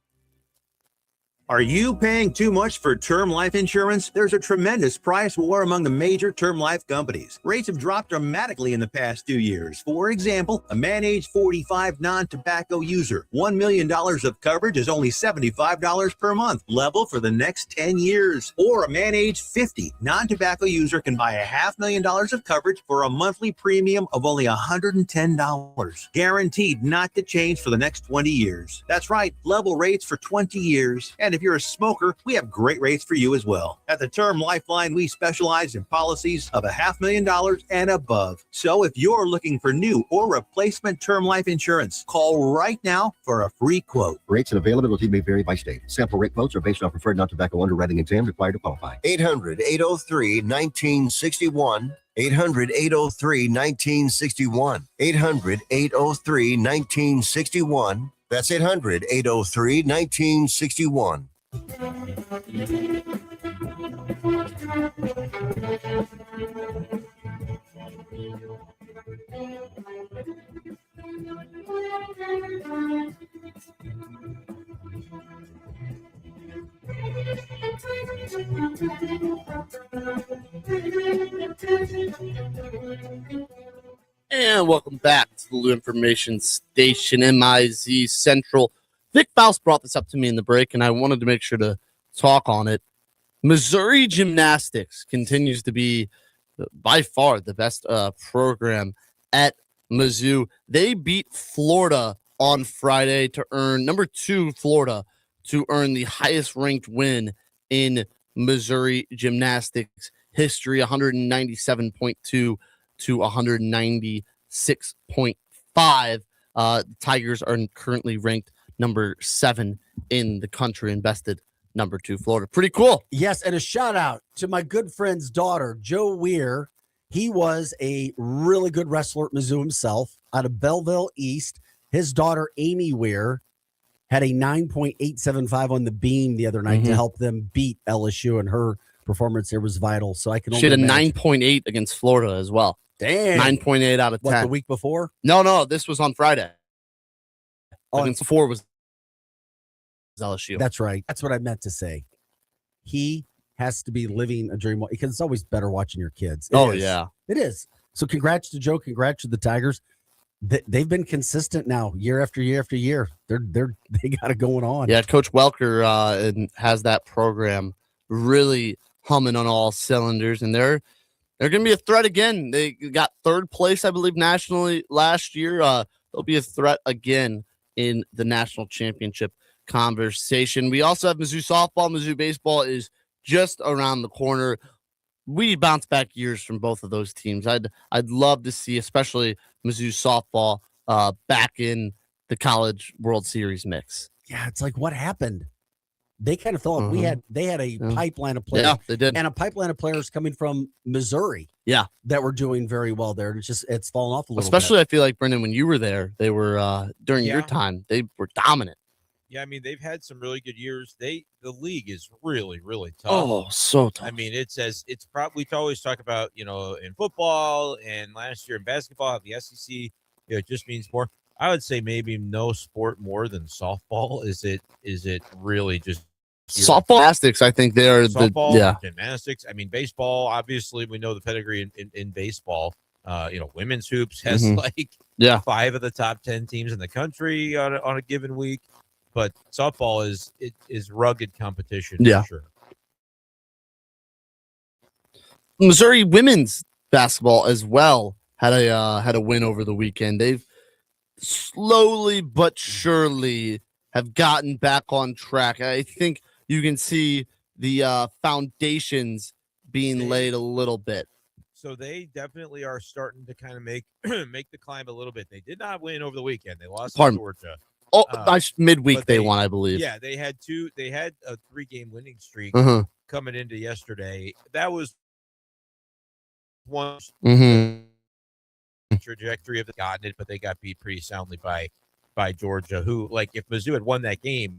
Are you paying too much for term life insurance? There's a tremendous price war among the major term life companies. Rates have dropped dramatically in the past 2 years. For example, a man age 45 non-tobacco user, $1 million of coverage is only $75 per month, level for the next 10 years. Or a man age 50 non-tobacco user can buy $500,000 of coverage for a monthly premium of only $110, guaranteed not to change for the next 20 years. That's right, level rates for 20 years. And if you're a smoker, we have great rates for you as well. At the Term Lifeline, we specialize in policies of $500,000 and above. So if you're looking for new or replacement term life insurance, call right now for a free quote. Rates and availability may vary by state. Sample rate quotes are based on preferred non-tobacco underwriting exam required to qualify. 800-803-1961. 800-803-1961. 800-803-1961. That's 800-803-1961. And welcome back to the Lou Information Station, MIZ Central. Vic Faust brought this up to me in the break, and I wanted to make sure to talk on it. Missouri Gymnastics continues to be by far the best program at Mizzou. They beat Florida on Friday to earn number 2 Florida to earn the highest ranked win in Missouri Gymnastics history, 197.2 to 196.5. The Tigers are currently ranked number 7 in the country and bested number 2 Florida. Pretty cool. Yes, and a shout out to my good friend's daughter, Joe Weir. He was a really good wrestler at Mizzou himself out of Belleville East. His daughter, Amy Weir, had a 9.875 on the beam the other night to help them beat LSU, and her performance there was vital. So I can only She had a imagine. 9.8 against Florida as well. Damn. 9.8 out of 10. What, the week before? No, this was on Friday. Oh, Against 4 was LSU. That's right. That's what I meant to say. He has to be living a dream because it's always better watching your kids. It is. Yeah. It is. So congrats to Joe. Congrats to the Tigers. They've been consistent now, year after year after year. They got it going on. Yeah, Coach Welker has that program really humming on all cylinders, and they're going to be a threat again. They got 3rd place, I believe, nationally last year. They'll be a threat again in the national championship conversation. We also have Mizzou softball. Mizzou baseball is just around the corner. We need bounce back years from both of those teams. I'd love to see, especially Mizzou softball, back in the College World Series mix. Yeah, it's like, what happened? They kind of thought they had a pipeline of players. Yeah, they did. And a pipeline of players coming from Missouri. Yeah. That were doing very well there. It's fallen off a little Especially, bit. I feel like, Brendan, when you were there, they were during your time, they were dominant. Yeah, I mean, they've had some really good years. The league is really, really tough. Oh, so tough. I mean, it's probably, we always talk about, in football and last year in basketball, the SEC, it just means more. I would say maybe no sport more than softball. Is it really just softball, gymnastics? I think they are softball, gymnastics. I mean, baseball, obviously we know the pedigree in baseball. Women's hoops has 5 of the top 10 teams in the country on a given week. But softball is rugged competition for sure. Missouri women's basketball as well had a win over the weekend. They've slowly but surely have gotten back on track. I think you can see the foundations being laid a little bit. So they definitely are starting to kind of make the climb a little bit. They did not win over the weekend. They lost to Georgia. Oh, midweek they won, I believe. Yeah, they had a 3-game winning streak coming into yesterday. That was one trajectory of the gotten it, but they got beat pretty soundly by Georgia, who, like, if Mizzou had won that game,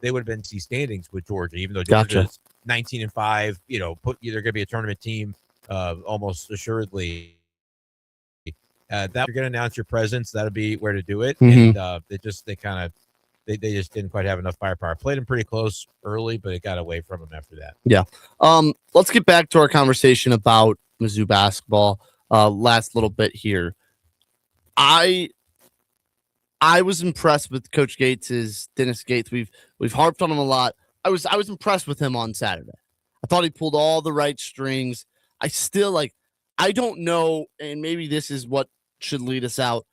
they would have been C standings with Georgia, even though Georgia's 19-5, they're going to be a tournament team almost assuredly. That you're going to announce your presence, that'll be where to do it. And they just didn't quite have enough firepower. Played them pretty close early, but it got away from them after that. Yeah. Let's get back to our conversation about Mizzou basketball. Last little bit here. I was impressed with Coach Dennis Gates. We've harped on him a lot. I was impressed with him on Saturday. I thought he pulled all the right strings. I don't know, and maybe this is what should lead us out.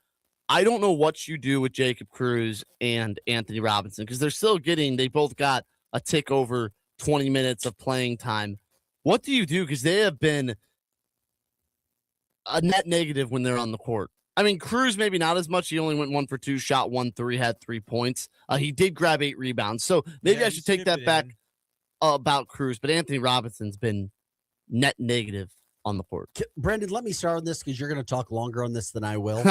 I don't know what you do with Jacob Cruz and Anthony Robinson because they both got a tick over 20 minutes of playing time. What do you do? Because they have been a net negative when they're on the court. I mean, Cruz maybe not as much. He only went 1 for 2, shot 1-3, had 3 points. He did grab 8 rebounds. So maybe I should take that back about Cruz. But Anthony Robinson's been net negative on the court. Brendan, let me start on this because you're going to talk longer on this than I will.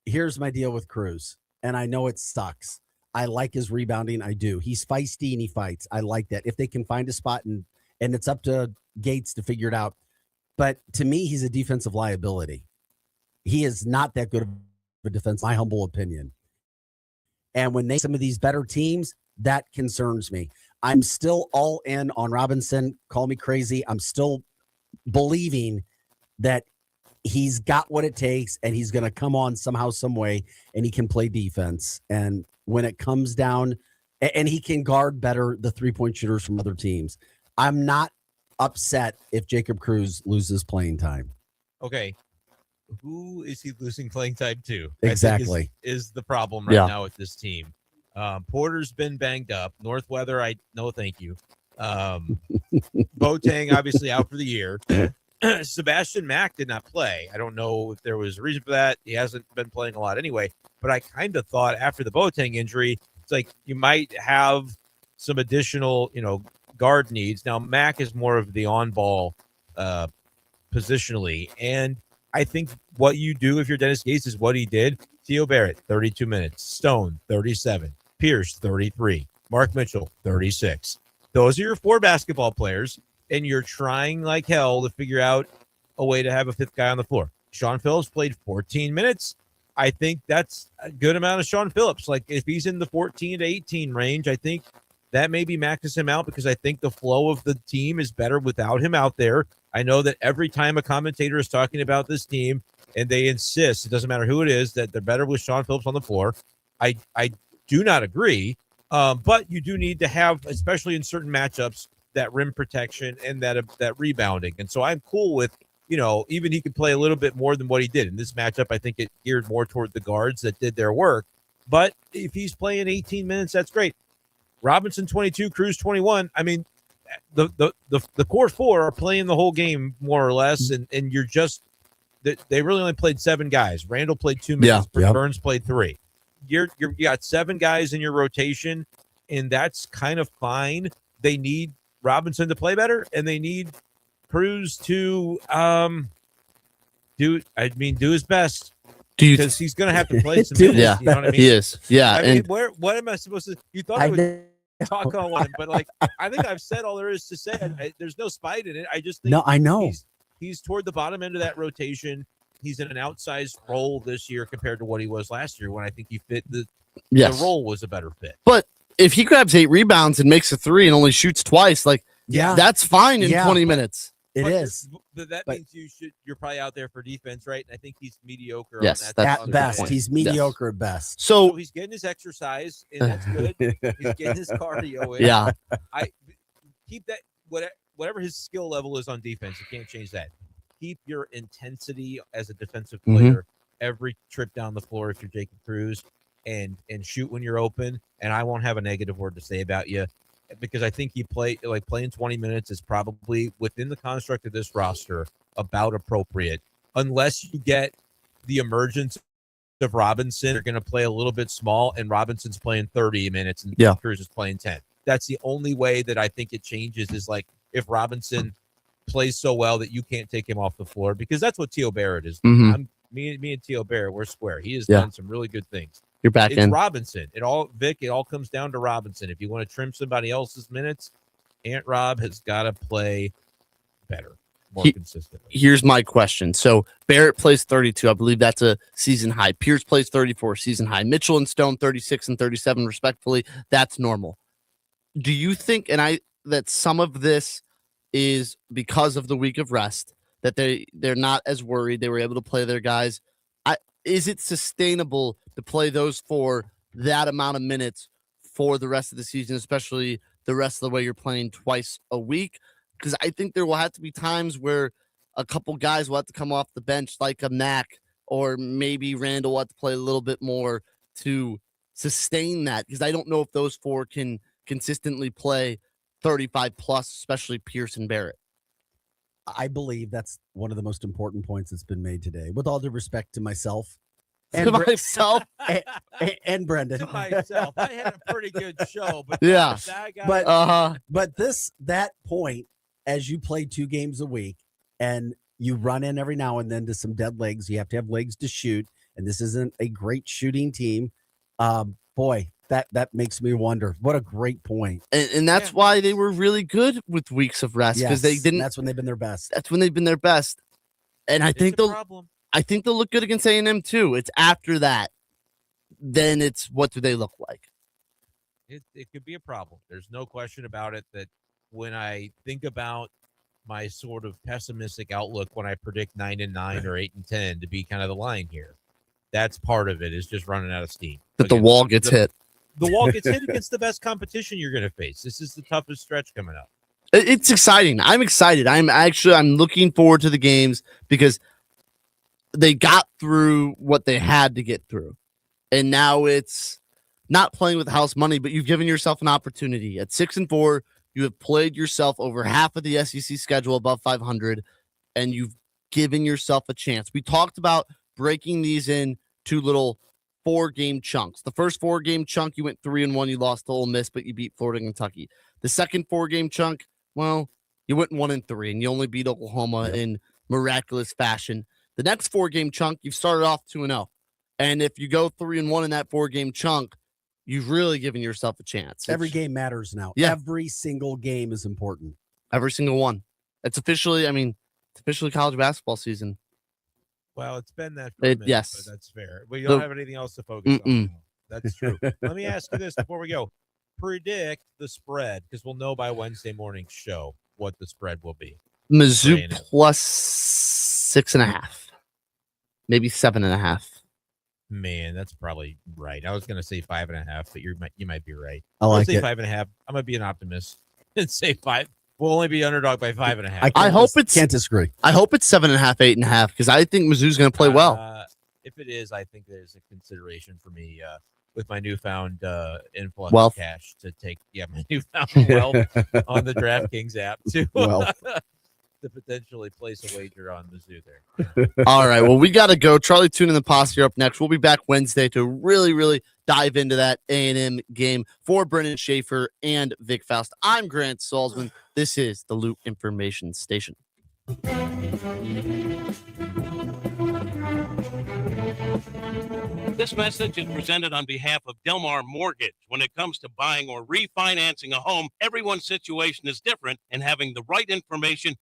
Here's my deal with Cruz, and I know it sucks. I like his rebounding. I do. He's feisty and he fights. I like that. If they can find a spot, and it's up to Gates to figure it out. But to me, he's a defensive liability. He is not that good of a defense, my humble opinion. And when some of these better teams, that concerns me. I'm still all in on Robinson. Call me crazy. I'm still believing that he's got what it takes and he's going to come on somehow, some way, and he can play defense. And when it comes down, and he can guard better the 3-point shooters from other teams. I'm not upset if Jacob Cruz loses playing time. Okay. Who is he losing playing time to? Exactly. Is the problem right now with this team. Porter's been banged up. Northweather, no thank you. Boateng obviously out for the year. Sebastian Mack did not play. I don't know if there was a reason for that. He hasn't been playing a lot anyway. But I kind of thought after the Boateng injury, it's like you might have some additional, guard needs. Now, Mack is more of the on-ball positionally. And I think what you do if you're Dennis Gates is what he did. Theo Barrett, 32 minutes. Stone, 37. Pierce, 33. Mark Mitchell, 36. Those are your 4 basketball players, and you're trying like hell to figure out a way to have a 5th guy on the floor. Sean Phillips played 14 minutes. I think that's a good amount of Sean Phillips. Like, if he's in the 14 to 18 range, I think that maybe maxes him out because I think the flow of the team is better without him out there. I know that every time a commentator is talking about this team and they insist, it doesn't matter who it is, that they're better with Sean Phillips on the floor. I do not agree, but you do need to have, especially in certain matchups, that rim protection and that rebounding. And so I'm cool with, even he could play a little bit more than what he did. In this matchup, I think it geared more toward the guards that did their work. But if he's playing 18 minutes, that's great. Robinson 22, Cruz 21. I mean, the core 4 are playing the whole game more or less, and you're just they really only played 7 guys. Randall played 2 minutes. Burns played 3. You got 7 guys in your rotation, and that's kind of fine. They need Robinson to play better, and they need Cruz to do his best. Because he's going to have to play some minutes. Yeah, you know what I mean? He is. Yeah. I mean, what am I supposed to? You thought I would talk on one, but I think I've said all there is to say. There's no spite in it. I just think I know he's toward the bottom end of that rotation. He's in an outsized role this year compared to what he was last year when I think he fit the role was a better fit. But if he grabs 8 rebounds and makes a 3 and only shoots twice, that's fine in 20 minutes. It is. But that means you're probably out there for defense, right? And I think he's mediocre. Yes, that's at best. He's mediocre at best. So he's getting his exercise, and that's good. He's getting his cardio in. Yeah. I keep that whatever his skill level is on defense. You can't change that. Keep your intensity as a defensive player every trip down the floor if you're Jacob Cruz, and shoot when you're open. And I won't have a negative word to say about you. Because I think playing 20 minutes is probably within the construct of this roster about appropriate, unless you get the emergence of Robinson. You're going to play a little bit small, and Robinson's playing 30 minutes, and Cruz is playing 10. That's the only way that I think it changes is if Robinson plays so well that you can't take him off the floor, because that's what Theo Barrett is. Me and Theo Barrett, we're square. He has done some really good things. You're back in. Robinson. It all comes down to Robinson. If you want to trim somebody else's minutes, Ant Rob has got to play better, more consistently. Here's my question. So Barrett plays 32. I believe that's a season high. Pierce plays 34, season high. Mitchell and Stone 36 and 37 respectively. That's normal. Do you think, that some of this is because of the week of rest, that they're not as worried, they were able to play their guys? Is it sustainable to play those 4 that amount of minutes for the rest of the season, especially the rest of the way you're playing twice a week? Because I think there will have to be times where a couple guys will have to come off the bench, like a Mack or maybe Randall will have to play a little bit more to sustain that, because I don't know if those four can consistently play 35 plus, especially Pierce and Barrett. I believe that's one of the most important points that's been made today, with all due respect to myself. And myself and Brendan. To myself, I had a pretty good show, but yeah, but that point, as you play 2 games a week and you run in every now and then to some dead legs, you have to have legs to shoot, and this isn't a great shooting team. Boy, that makes me wonder. What a great point. And that's why they were really good with weeks of rest, because they didn't. That's when they've been their best. That's when they've been their best, and I think they'll look good against A&M too. It's after that, then it's what do they look like? It could be a problem. There's no question about it. That when I think about my sort of pessimistic outlook, when I predict 9-9 or 8-10 to be kind of the line here, that's part of it, is just running out of steam. That the wall gets hit. The wall gets hit against the best competition you're going to face. This is the toughest stretch coming up. It's exciting. I'm excited. I'm looking forward to the games, because they got through what they had to get through. And now it's not playing with house money, but you've given yourself an opportunity. At 6-4, you have played yourself over half of the SEC schedule above 500, and you've given yourself a chance. We talked about breaking these in 2 little 4-game chunks. The first 4-game chunk, you went 3-1, you lost to Ole Miss, but you beat Florida and Kentucky. The second 4-game chunk, well, you went 1-3, and you only beat Oklahoma in miraculous fashion. The next 4-game chunk, you've started off 2-0. And if you go 3-1 in that 4-game chunk, you've really given yourself a chance. Every game matters now. Yeah. Every single game is important. Every single one. It's officially college basketball season. Well, it's been that for a minute, yes. but that's fair. Well, you don't have anything else to focus on. That's true. Let me ask you this before we go. Predict the spread, because we'll know by Wednesday morning's show what the spread will be. Mizzou plus 6.5. Maybe 7.5. Man, that's probably right. I was going to say 5.5, but you might be right. I'll say 5.5. I'm going to be an optimist and say 5. We'll only be underdog by 5.5. I hope can't disagree. I hope it's 7.5, 8.5, because I think Mizzou's going to play well. If it is, I think there's a consideration for me with my newfound influx Wealth. of cash to take. Yeah, my newfound wealth on the DraftKings app to potentially place a wager on Mizzou there. All right. Well, we got to go. Charlie Toon and the Posse are up next. We'll be back Wednesday to really, really dive into that A&M game. For Brendan Schaefer and Vic Faust, I'm Grant Salzman. This is the Loot Information Station. This message is presented on behalf of Delmar Mortgage. When it comes to buying or refinancing a home, everyone's situation is different, and having the right information